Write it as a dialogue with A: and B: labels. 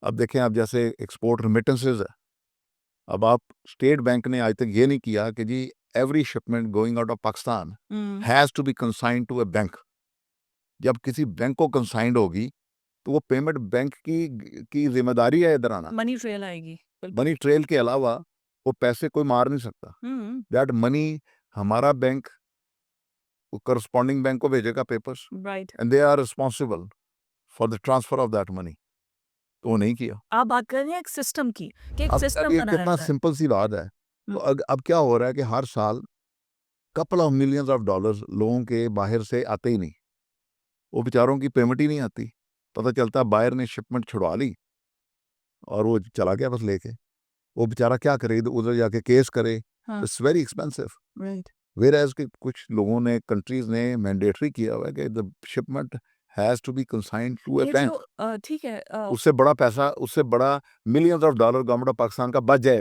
A: अब देखें, अब जैसे एक्सपोर्ट रेमिटेंसेज है, अब आप स्टेट बैंक ने आज तक ये नहीं किया कि जी every shipment going out of Pakistan has to be consigned to a bank. जब किसी बैंक को कंसाइंड होगी तो वो पेमेंट बैंक की जिम्मेदारी है इधर आना।
B: मनी ट्रेल आएगी।
A: मनी ट्रेल के अलावा वो पैसे कोई मार नहीं सकता। दैट मनी हमारा बैंक करस्पॉन्डिंग बैंक को भेजेगा papers,
B: right.
A: And they are responsible for the transfer of that money. तो वो नहीं किया।
B: आप बात कर रहे हैं एक सिस्टम की कि एक
A: अब
B: सिस्टम
A: ये
B: बना
A: कितना
B: रहता है।
A: सिंपल सी बात है। तो अब क्या हो रहा है कि हर साल couple of millions of dollars लोगों के बाहर से आते ही नहीं, वो बेचारों की पेमेंट ही नहीं आती। पता चलता बायर ने शिपमेंट छुड़वा ली और वो चला गया बस लेके। वो बेचारा क्या करे, उधर जाके केस करे। It's very expensive.
B: Right.
A: Whereas के कुछ लोगों ने, कंट्रीज ने मैंडेटरी किया हुआ है कि the shipment has to be consigned to a
B: ये
A: बैंक।
B: जो ठीक है
A: उससे बड़ा पैसा, उससे बड़ा millions of dollar government of Pakistan का बच जाएगा।